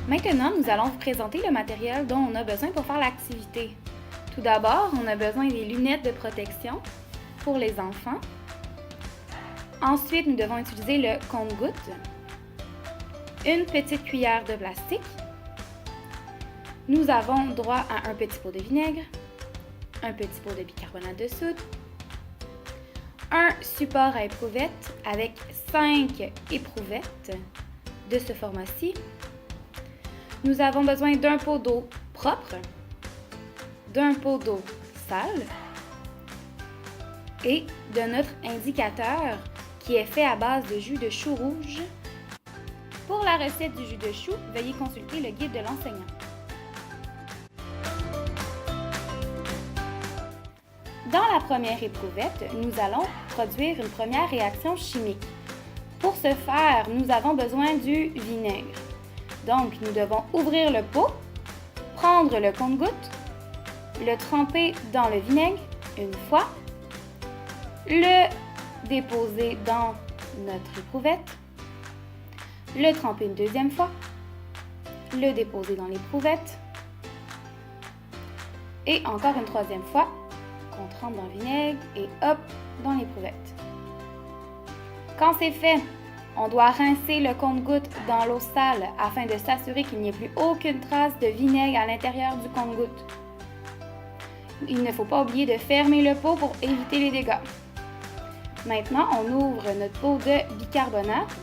Maintenant, nous allons vous présenter le matériel dont on a besoin pour faire l'activité. Tout d'abord, on a besoin des lunettes de protection pour les enfants. Ensuite, nous devons utiliser le compte-gouttes, une petite cuillère de plastique. Nous avons droit à un petit pot de vinaigre, un petit pot de bicarbonate de soude, un support à éprouvettes avec 5 éprouvettes de ce format-ci. Nous avons besoin d'un pot d'eau propre, d'un pot d'eau sale et de notre indicateur qui est fait à base de jus de chou rouge. Pour la recette du jus de chou, veuillez consulter le guide de l'enseignant. Dans la première éprouvette, nous allons produire une première réaction chimique. Pour ce faire, nous avons besoin du vinaigre. Donc, nous devons ouvrir le pot, prendre le compte-gouttes, le tremper dans le vinaigre une fois, le déposer dans notre éprouvette, le tremper une deuxième fois, le déposer dans l'éprouvette et encore une troisième fois qu'on trempe dans le vinaigre et hop, dans l'éprouvette. Quand c'est fait, on doit rincer le compte-gouttes dans l'eau sale afin de s'assurer qu'il n'y ait plus aucune trace de vinaigre à l'intérieur du compte-gouttes. Il ne faut pas oublier de fermer le pot pour éviter les dégâts. Maintenant, on ouvre notre pot de bicarbonate.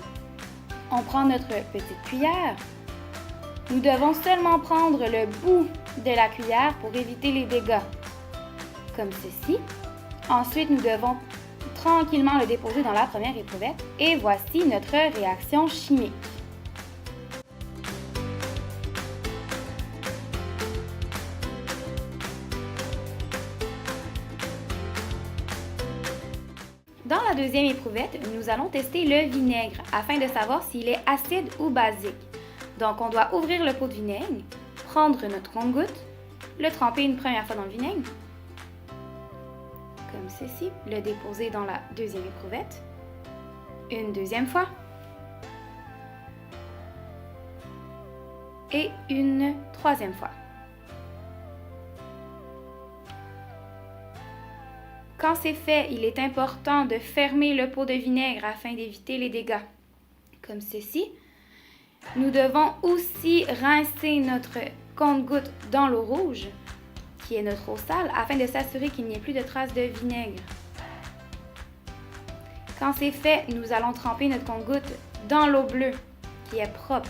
On prend notre petite cuillère. Nous devons seulement prendre le bout de la cuillère pour éviter les dégâts, comme ceci. Ensuite, nous devons tranquillement le déposer dans la première éprouvette et voici notre réaction chimique. Dans la deuxième éprouvette, nous allons tester le vinaigre afin de savoir s'il est acide ou basique. Donc, on doit ouvrir le pot de vinaigre, prendre notre compte-gouttes, le tremper une première fois dans le vinaigre, comme ceci, le déposer dans la deuxième éprouvette, une deuxième fois et une troisième fois. Quand c'est fait, il est important de fermer le pot de vinaigre afin d'éviter les dégâts, comme ceci. Nous devons aussi rincer notre compte-gouttes dans l'eau rouge, qui est notre eau sale, afin de s'assurer qu'il n'y ait plus de traces de vinaigre. Quand c'est fait, nous allons tremper notre compte-gouttes dans l'eau bleue, qui est propre.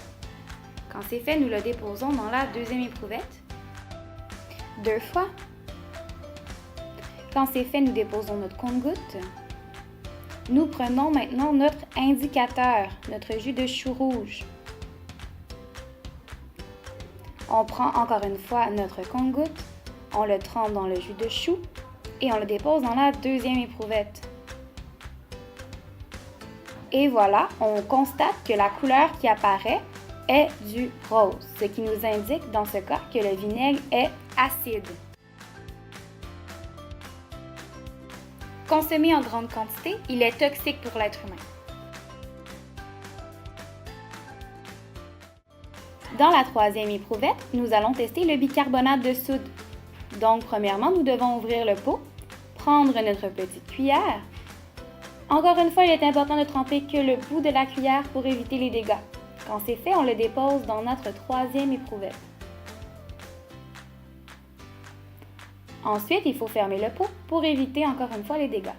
Quand c'est fait, nous le déposons dans la deuxième éprouvette, deux fois. Quand c'est fait, nous déposons notre compte-gouttes. Nous prenons maintenant notre indicateur, notre jus de chou rouge. On prend encore une fois notre compte-gouttes, on le trempe dans le jus de chou et on le dépose dans la deuxième éprouvette. Et voilà, on constate que la couleur qui apparaît est du rose, ce qui nous indique dans ce cas que le vinaigre est acide. Consommé en grande quantité, il est toxique pour l'être humain. Dans la troisième éprouvette, nous allons tester le bicarbonate de soude. Donc, premièrement, nous devons ouvrir le pot, prendre notre petite cuillère. Encore une fois, il est important de tremper que le bout de la cuillère pour éviter les dégâts. Quand c'est fait, on le dépose dans notre troisième éprouvette. Ensuite, il faut fermer le pot pour éviter encore une fois les dégâts.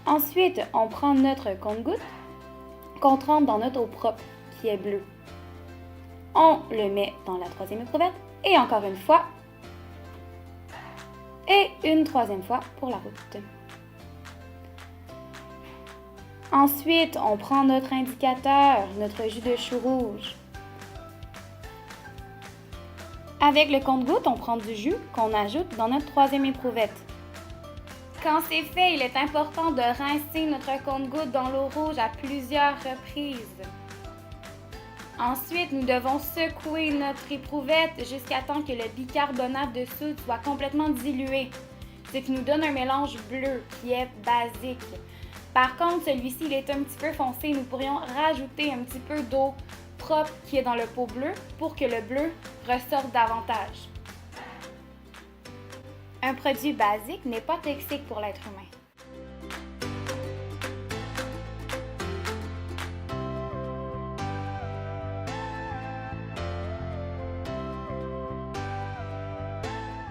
Ensuite, on prend notre compte-gouttes qu'on trempe dans notre eau propre qui est bleue. On le met dans la troisième éprouvette et encore une fois et une troisième fois pour la route. Ensuite, on prend notre indicateur, notre jus de chou rouge. Avec le compte-gouttes, on prend du jus qu'on ajoute dans notre troisième éprouvette. Quand c'est fait, il est important de rincer notre compte-gouttes dans l'eau rouge à plusieurs reprises. Ensuite, nous devons secouer notre éprouvette jusqu'à temps que le bicarbonate de soude soit complètement dilué, ce qui nous donne un mélange bleu qui est basique. Par contre, celui-ci il est un petit peu foncé, nous pourrions rajouter un petit peu d'eau propre qui est dans le pot bleu pour que le bleu ressorte davantage. Un produit basique n'est pas toxique pour l'être humain.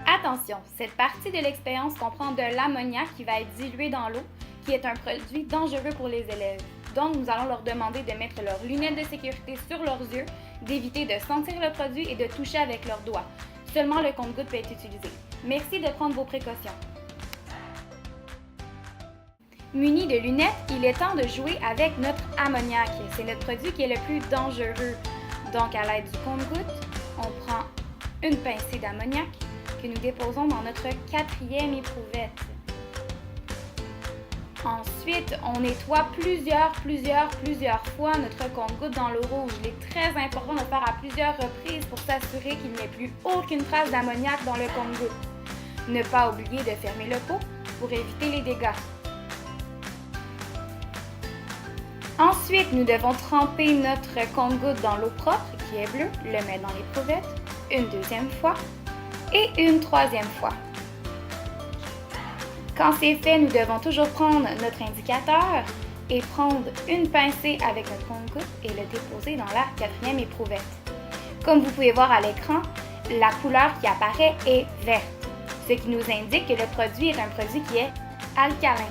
Attention, cette partie de l'expérience comprend de l'ammoniac qui va être dilué dans l'eau, qui est un produit dangereux pour les élèves. Donc, nous allons leur demander de mettre leurs lunettes de sécurité sur leurs yeux, d'éviter de sentir le produit et de toucher avec leurs doigts. Seulement le compte-gouttes peut être utilisé. Merci de prendre vos précautions. Muni de lunettes, il est temps de jouer avec notre ammoniac. C'est notre produit qui est le plus dangereux. Donc, à l'aide du compte-gouttes, on prend une pincée d'ammoniac que nous déposons dans notre 4e éprouvette. Ensuite, on nettoie plusieurs fois notre compte-gouttes dans l'eau rouge. Il est très important de le faire à plusieurs reprises pour s'assurer qu'il n'y ait plus aucune trace d'ammoniac dans le compte-gouttes. Ne pas oublier de fermer le pot pour éviter les dégâts. Ensuite, nous devons tremper notre compte-gouttes dans l'eau propre, qui est bleue, le mettre dans l'éprouvette, une 2e fois et une 3e fois. Quand c'est fait, nous devons toujours prendre notre indicateur et prendre une pincée avec notre compte-gouttes et le déposer dans la 4e éprouvette. Comme vous pouvez voir à l'écran, la couleur qui apparaît est verte, ce qui nous indique que le produit est un produit qui est alcalin.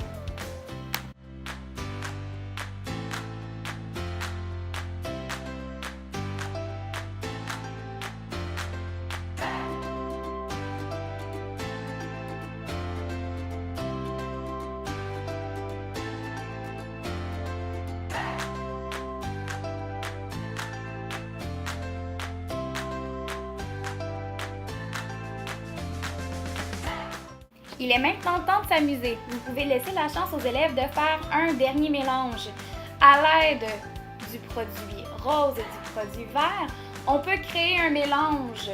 Il est maintenant temps de s'amuser. Vous pouvez laisser la chance aux élèves de faire un dernier mélange. À l'aide du produit rose et du produit vert, on peut créer un mélange.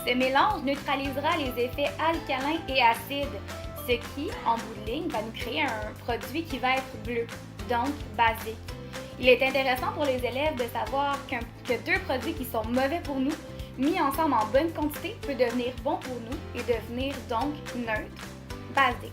Ce mélange neutralisera les effets alcalins et acides, ce qui, en bout de ligne, va nous créer un produit qui va être bleu, donc basique. Il est intéressant pour les élèves de savoir que 2 produits qui sont mauvais pour nous, mis ensemble en bonne quantité, peut devenir bon pour nous et devenir donc neutre, basique.